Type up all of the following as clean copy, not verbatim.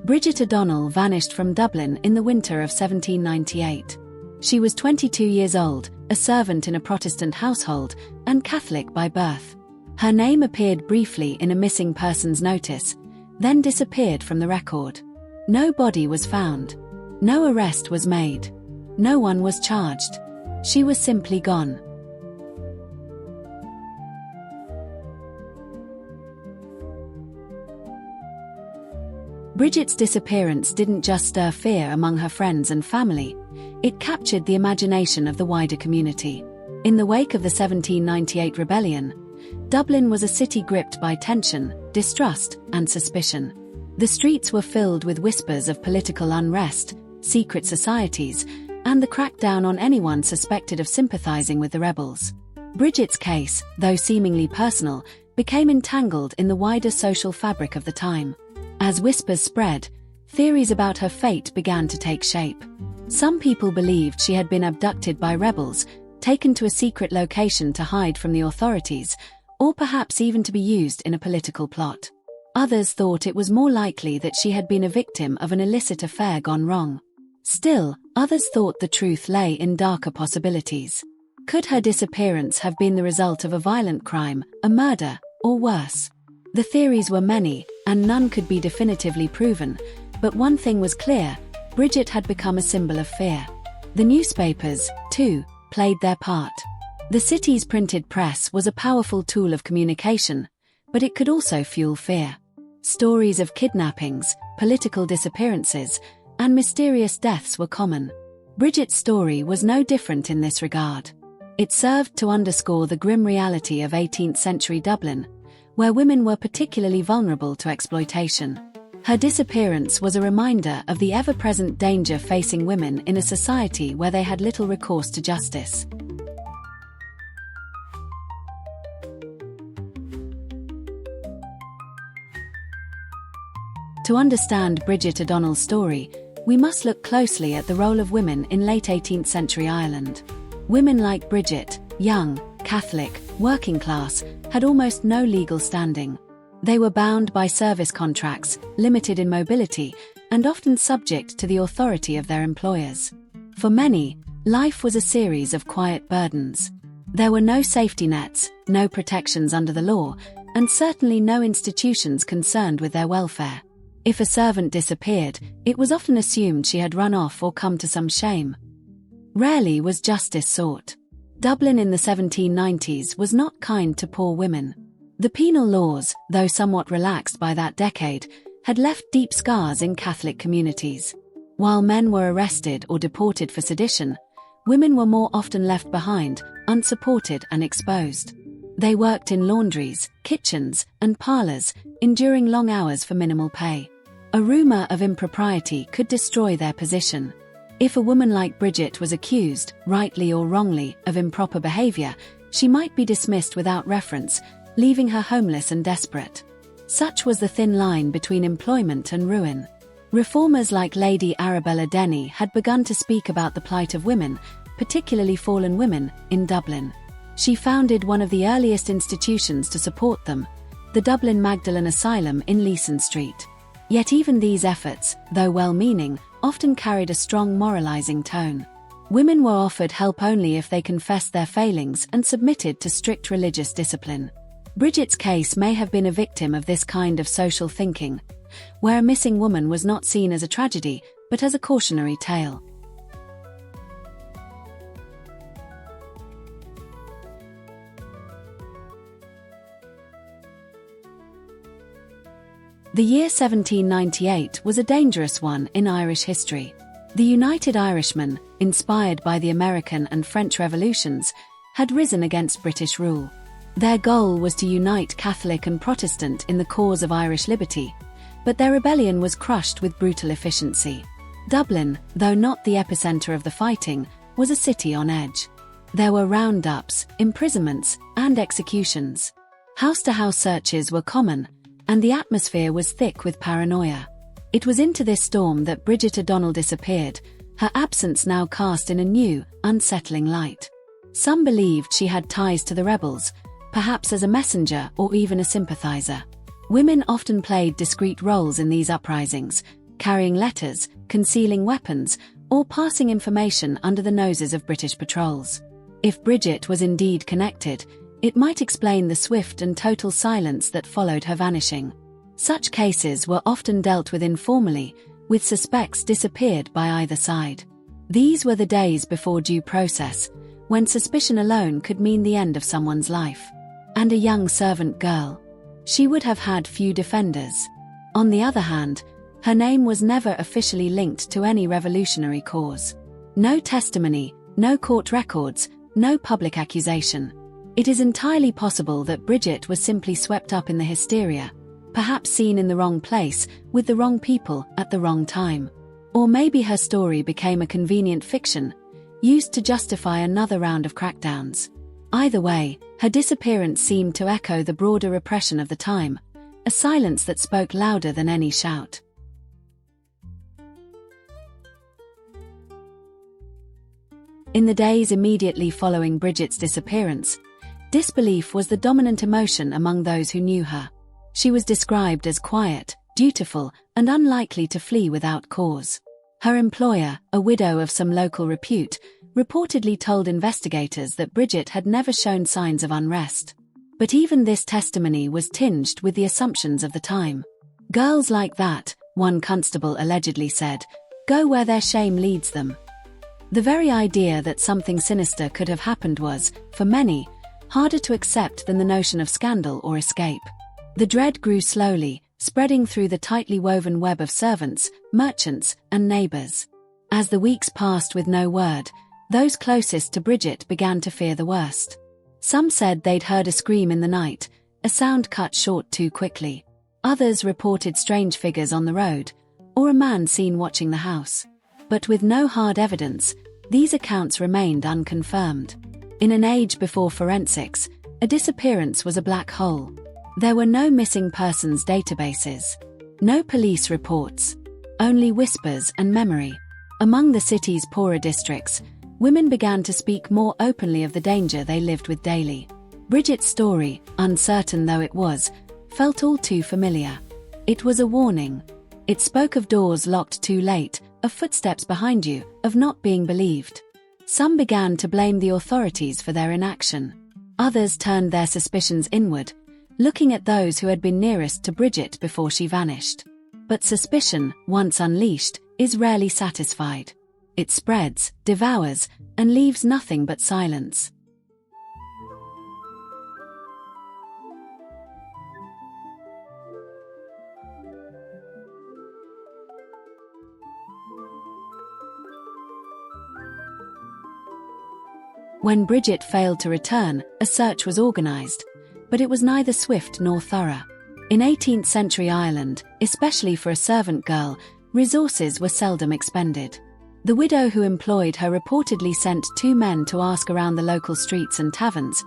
Bridget O'Donnell vanished from Dublin in the winter of 1798. She was 22 years old, a servant in a Protestant household, and Catholic by birth. Her name appeared briefly in a missing persons notice, then disappeared from the record. No body was found. No arrest was made. No one was charged. She was simply gone. Bridget's disappearance didn't just stir fear among her friends and family, it captured the imagination of the wider community. In the wake of the 1798 rebellion, Dublin was a city gripped by tension, distrust, and suspicion. The streets were filled with whispers of political unrest, secret societies, and the crackdown on anyone suspected of sympathizing with the rebels. Bridget's case, though seemingly personal, became entangled in the wider social fabric of the time. As whispers spread, theories about her fate began to take shape. Some people believed she had been abducted by rebels, taken to a secret location to hide from the authorities, or perhaps even to be used in a political plot. Others thought it was more likely that she had been a victim of an illicit affair gone wrong. Still, others thought the truth lay in darker possibilities. Could her disappearance have been the result of a violent crime, a murder, or worse? The theories were many, and none could be definitively proven, but one thing was clear: Bridget had become a symbol of fear. The newspapers, too, played their part. The city's printed press was a powerful tool of communication, but it could also fuel fear. Stories of kidnappings, political disappearances, and mysterious deaths were common. Bridget's story was no different in this regard. It served to underscore the grim reality of 18th-century Dublin, where women were particularly vulnerable to exploitation. Her disappearance was a reminder of the ever-present danger facing women in a society where they had little recourse to justice. To understand Bridget O'Donnell's story, we must look closely at the role of women in late 18th century Ireland. Women like Bridget, young, Catholic, working class, had almost no legal standing. They were bound by service contracts, limited in mobility, and often subject to the authority of their employers. For many, life was a series of quiet burdens. There were no safety nets, no protections under the law, and certainly no institutions concerned with their welfare. If a servant disappeared, it was often assumed she had run off or come to some shame. Rarely was justice sought. Dublin in the 1790s was not kind to poor women. The penal laws, though somewhat relaxed by that decade, had left deep scars in Catholic communities. While men were arrested or deported for sedition, women were more often left behind, unsupported and exposed. They worked in laundries, kitchens, and parlors, enduring long hours for minimal pay. A rumor of impropriety could destroy their position. If a woman like Bridget was accused, rightly or wrongly, of improper behavior, she might be dismissed without reference, leaving her homeless and desperate. Such was the thin line between employment and ruin. Reformers like Lady Arabella Denny had begun to speak about the plight of women, particularly fallen women, in Dublin. She founded one of the earliest institutions to support them, the Dublin Magdalen Asylum in Leeson Street. Yet even these efforts, though well-meaning, often carried a strong moralizing tone. Women were offered help only if they confessed their failings and submitted to strict religious discipline. Bridget's case may have been a victim of this kind of social thinking, where a missing woman was not seen as a tragedy, but as a cautionary tale. The year 1798 was a dangerous one in Irish history. The United Irishmen, inspired by the American and French revolutions, had risen against British rule. Their goal was to unite Catholic and Protestant in the cause of Irish liberty, but their rebellion was crushed with brutal efficiency. Dublin, though not the epicenter of the fighting, was a city on edge. There were roundups, imprisonments, and executions. House-to-house searches were common, and the atmosphere was thick with paranoia. It was into this storm that Bridget O'Donnell disappeared, her absence now cast in a new, unsettling light. Some believed she had ties to the rebels, perhaps as a messenger or even a sympathizer. Women often played discreet roles in these uprisings, carrying letters, concealing weapons, or passing information under the noses of British patrols. If Bridget was indeed connected, it might explain the swift and total silence that followed her vanishing. Such cases were often dealt with informally, with suspects disappeared by either side. These were the days before due process, when suspicion alone could mean the end of someone's life. And a young servant girl. She would have had few defenders. On the other hand, her name was never officially linked to any revolutionary cause. No testimony, no court records, no public accusation. It is entirely possible that Bridget was simply swept up in the hysteria, perhaps seen in the wrong place, with the wrong people, at the wrong time. Or maybe her story became a convenient fiction, used to justify another round of crackdowns. Either way, her disappearance seemed to echo the broader repression of the time, a silence that spoke louder than any shout. In the days immediately following Bridget's disappearance, disbelief was the dominant emotion among those who knew her. She was described as quiet, dutiful, and unlikely to flee without cause. Her employer, a widow of some local repute, reportedly told investigators that Bridget had never shown signs of unrest. But even this testimony was tinged with the assumptions of the time. Girls like that, one constable allegedly said, go where their shame leads them. The very idea that something sinister could have happened was, for many, harder to accept than the notion of scandal or escape. The dread grew slowly, spreading through the tightly woven web of servants, merchants, and neighbors. As the weeks passed with no word, those closest to Bridget began to fear the worst. Some said they'd heard a scream in the night, a sound cut short too quickly. Others reported strange figures on the road, or a man seen watching the house. But with no hard evidence, these accounts remained unconfirmed. In an age before forensics, a disappearance was a black hole. There were no missing persons databases, no police reports, only whispers and memory. Among the city's poorer districts, women began to speak more openly of the danger they lived with daily. Bridget's story, uncertain though it was, felt all too familiar. It was a warning. It spoke of doors locked too late, of footsteps behind you, of not being believed. Some began to blame the authorities for their inaction. Others turned their suspicions inward, looking at those who had been nearest to Bridget before she vanished. But suspicion, once unleashed, is rarely satisfied. It spreads, devours, and leaves nothing but silence. When Bridget failed to return, a search was organized, but it was neither swift nor thorough. In 18th century Ireland, especially for a servant girl, resources were seldom expended. The widow who employed her reportedly sent 2 men to ask around the local streets and taverns,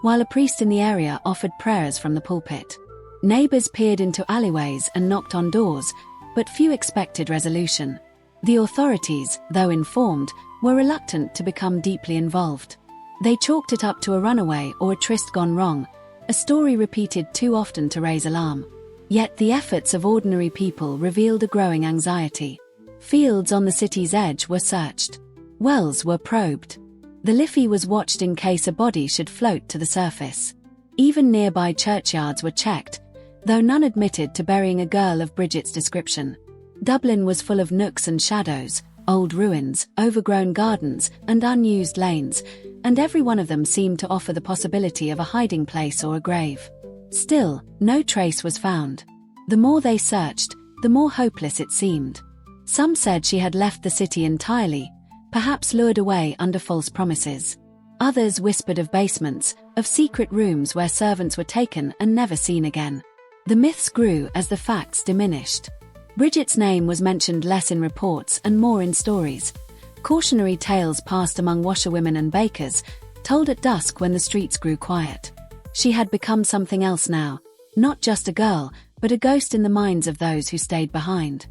while a priest in the area offered prayers from the pulpit. Neighbors peered into alleyways and knocked on doors, but few expected resolution. The authorities, though informed, were reluctant to become deeply involved. They chalked it up to a runaway or a tryst gone wrong, a story repeated too often to raise alarm. Yet the efforts of ordinary people revealed a growing anxiety. Fields on the city's edge were searched. Wells were probed. The Liffey was watched in case a body should float to the surface. Even nearby churchyards were checked, though none admitted to burying a girl of Bridget's description. Dublin was full of nooks and shadows, old ruins, overgrown gardens, and unused lanes, and every one of them seemed to offer the possibility of a hiding place or a grave. Still, no trace was found. The more they searched, the more hopeless it seemed. Some said she had left the city entirely, perhaps lured away under false promises. Others whispered of basements, of secret rooms where servants were taken and never seen again. The myths grew as the facts diminished. Bridget's name was mentioned less in reports and more in stories. Cautionary tales passed among washerwomen and bakers, told at dusk when the streets grew quiet. She had become something else now, not just a girl, but a ghost in the minds of those who stayed behind.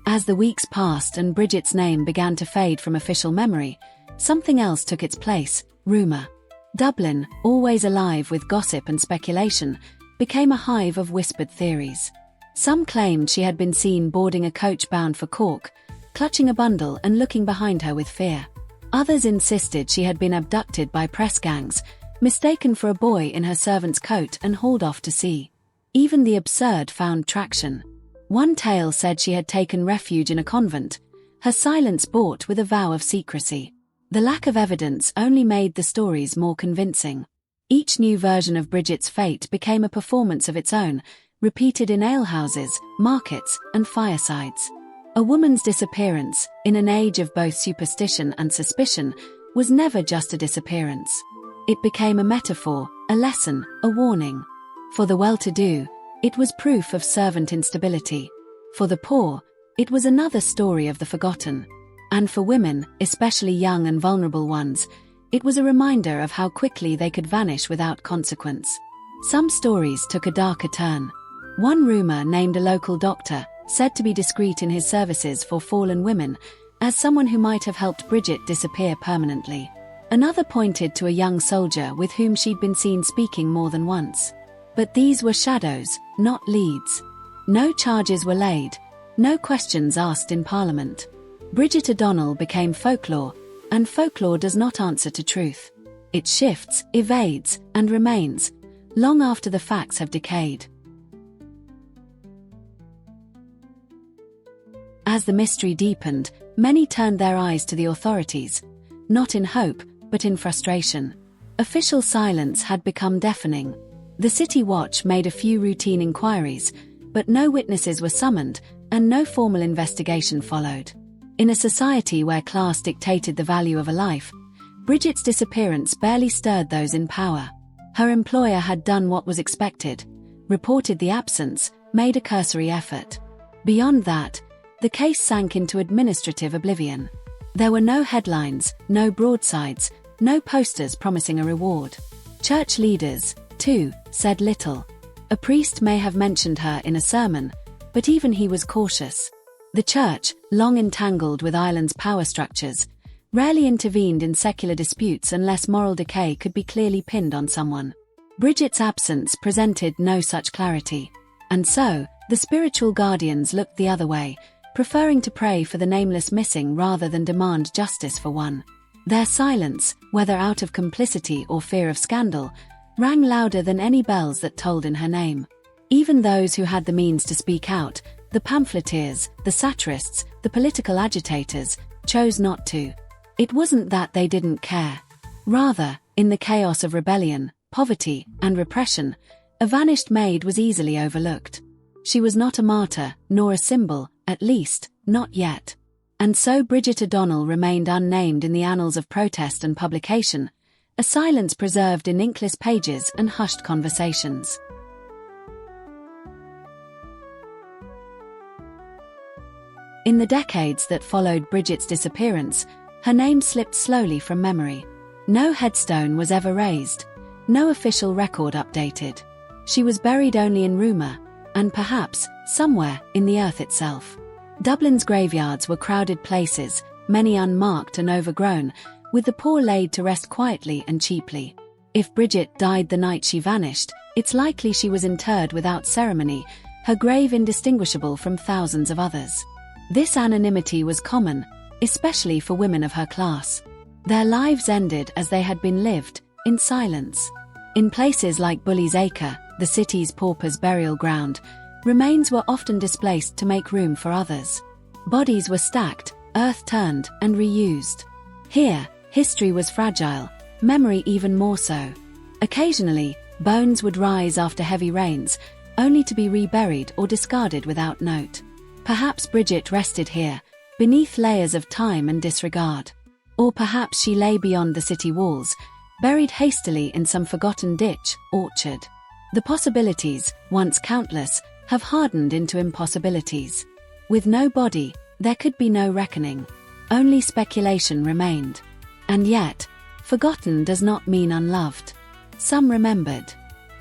As the weeks passed and Bridget's name began to fade from official memory, something else took its place: rumor. Dublin, always alive with gossip and speculation, became a hive of whispered theories. Some claimed she had been seen boarding a coach bound for Cork, clutching a bundle and looking behind her with fear. Others insisted she had been abducted by press gangs, mistaken for a boy in her servant's coat and hauled off to sea. Even the absurd found traction. One tale said she had taken refuge in a convent, her silence bought with a vow of secrecy. The lack of evidence only made the stories more convincing. Each new version of Bridget's fate became a performance of its own, repeated in alehouses, markets, and firesides. A woman's disappearance, in an age of both superstition and suspicion, was never just a disappearance. It became a metaphor, a lesson, a warning. For the well-to-do, it was proof of servant instability. For the poor, it was another story of the forgotten. And for women, especially young and vulnerable ones, it was a reminder of how quickly they could vanish without consequence. Some stories took a darker turn. One rumor named a local doctor, said to be discreet in his services for fallen women, as someone who might have helped Bridget disappear permanently. Another pointed to a young soldier with whom she'd been seen speaking more than once. But these were shadows, not leads. No charges were laid, no questions asked in Parliament. Bridget O'Donnell became folklore, and folklore does not answer to truth. It shifts, evades, and remains, long after the facts have decayed. As the mystery deepened, many turned their eyes to the authorities, not in hope, but in frustration. Official silence had become deafening. The City Watch made a few routine inquiries, but no witnesses were summoned, and no formal investigation followed. In a society where class dictated the value of a life, Bridget's disappearance barely stirred those in power. Her employer had done what was expected, reported the absence, made a cursory effort. Beyond that, the case sank into administrative oblivion. There were no headlines, no broadsides, no posters promising a reward. Church leaders, too, said little. A priest may have mentioned her in a sermon, but even he was cautious. The church, long entangled with Ireland's power structures, rarely intervened in secular disputes unless moral decay could be clearly pinned on someone. Bridget's absence presented no such clarity. And so, the spiritual guardians looked the other way, preferring to pray for the nameless missing rather than demand justice for one. Their silence, whether out of complicity or fear of scandal, rang louder than any bells that tolled in her name. Even those who had the means to speak out, the pamphleteers, the satirists, the political agitators, chose not to. It wasn't that they didn't care. Rather, in the chaos of rebellion, poverty, and repression, a vanished maid was easily overlooked. She was not a martyr, nor a symbol, at least, not yet. And so Bridget O'Donnell remained unnamed in the annals of protest and publication, a silence preserved in inkless pages and hushed conversations. In the decades that followed Bridget's disappearance, her name slipped slowly from memory. No headstone was ever raised, no official record updated. She was buried only in rumour, and perhaps, somewhere, in the earth itself. Dublin's graveyards were crowded places, many unmarked and overgrown, with the poor laid to rest quietly and cheaply. If Bridget died the night she vanished, it's likely she was interred without ceremony, her grave indistinguishable from thousands of others. This anonymity was common, especially for women of her class. Their lives ended as they had been lived, in silence. In places like Bully's Acre, the city's paupers' burial ground, remains were often displaced to make room for others. Bodies were stacked, earth turned, and reused. Here, history was fragile, memory even more so. Occasionally, bones would rise after heavy rains, only to be reburied or discarded without note. Perhaps Bridget rested here, beneath layers of time and disregard. Or perhaps she lay beyond the city walls, buried hastily in some forgotten ditch, orchard. The possibilities, once countless, have hardened into impossibilities. With no body, there could be no reckoning. Only speculation remained. And yet, forgotten does not mean unloved. Some remembered.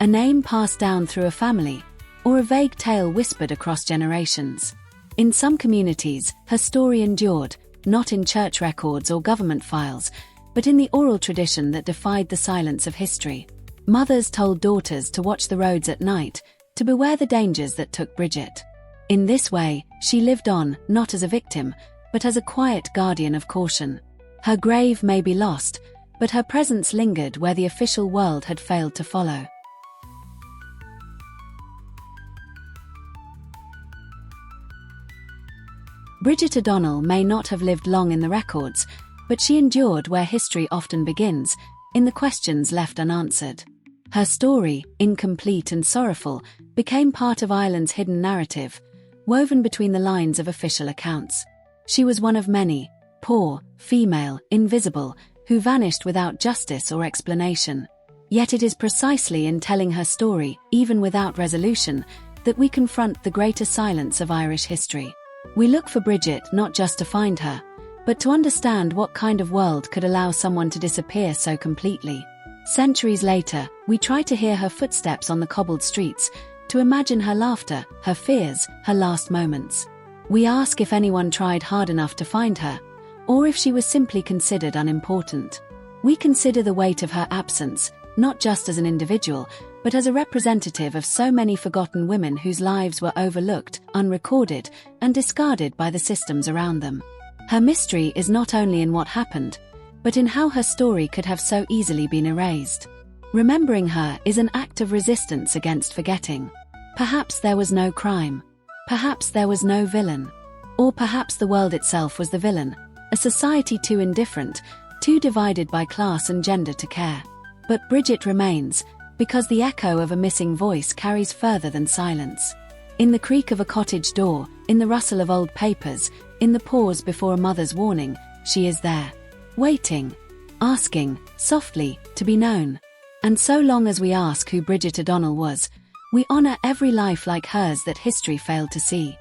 A name passed down through a family, or a vague tale whispered across generations. In some communities, her story endured, not in church records or government files, but in the oral tradition that defied the silence of history. Mothers told daughters to watch the roads at night, to beware the dangers that took Bridget. In this way, she lived on, not as a victim, but as a quiet guardian of caution. Her grave may be lost, but her presence lingered where the official world had failed to follow. Bridget O'Donnell may not have lived long in the records, but she endured where history often begins, in the questions left unanswered. Her story, incomplete and sorrowful, became part of Ireland's hidden narrative, woven between the lines of official accounts. She was one of many, poor, female, invisible, who vanished without justice or explanation. Yet it is precisely in telling her story, even without resolution, that we confront the greater silence of Irish history. We look for Bridget not just to find her, but to understand what kind of world could allow someone to disappear so completely. Centuries later, we try to hear her footsteps on the cobbled streets, to imagine her laughter, her fears, her last moments. We ask if anyone tried hard enough to find her, or if she was simply considered unimportant. We consider the weight of her absence, not just as an individual, but as a representative of so many forgotten women whose lives were overlooked, unrecorded, and discarded by the systems around them. Her mystery is not only in what happened, but in how her story could have so easily been erased. Remembering her is an act of resistance against forgetting. Perhaps there was no crime. Perhaps there was no villain. Or perhaps the world itself was the villain, a society too indifferent, too divided by class and gender to care. But Bridget remains, because the echo of a missing voice carries further than silence. In the creak of a cottage door, in the rustle of old papers, in the pause before a mother's warning, she is there. Waiting, asking, softly, to be known. And so long as we ask who Bridget O'Donnell was, we honor every life like hers that history failed to see.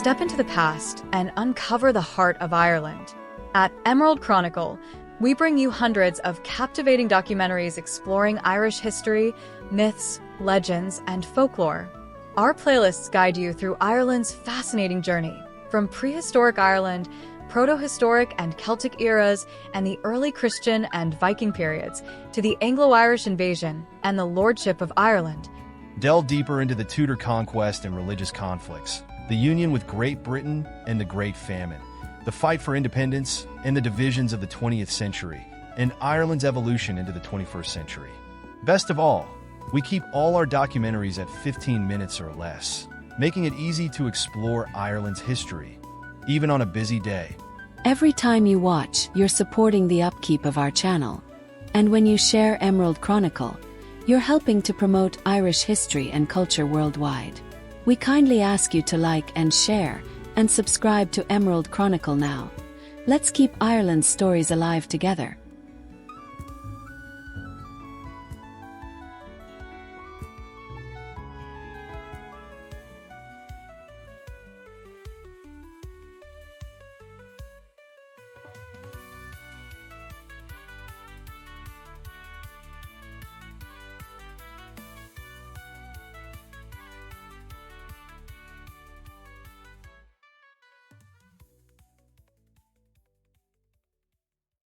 Step into the past and uncover the heart of Ireland. At Emerald Chronicle, we bring you hundreds of captivating documentaries exploring Irish history, myths, legends, and folklore. Our playlists guide you through Ireland's fascinating journey, from prehistoric Ireland, proto-historic and Celtic eras, and the early Christian and Viking periods, to the Anglo-Irish invasion and the lordship of Ireland. Delve deeper into the Tudor conquest and religious conflicts, the union with Great Britain and the Great Famine, the fight for independence and the divisions of the 20th century, and Ireland's evolution into the 21st century. Best of all, we keep all our documentaries at 15 minutes or less, making it easy to explore Ireland's history, even on a busy day. Every time you watch, you're supporting the upkeep of our channel. And when you share Emerald Chronicle, you're helping to promote Irish history and culture worldwide. We kindly ask you to like and share, and subscribe to Emerald Chronicle now. Let's keep Ireland's stories alive together.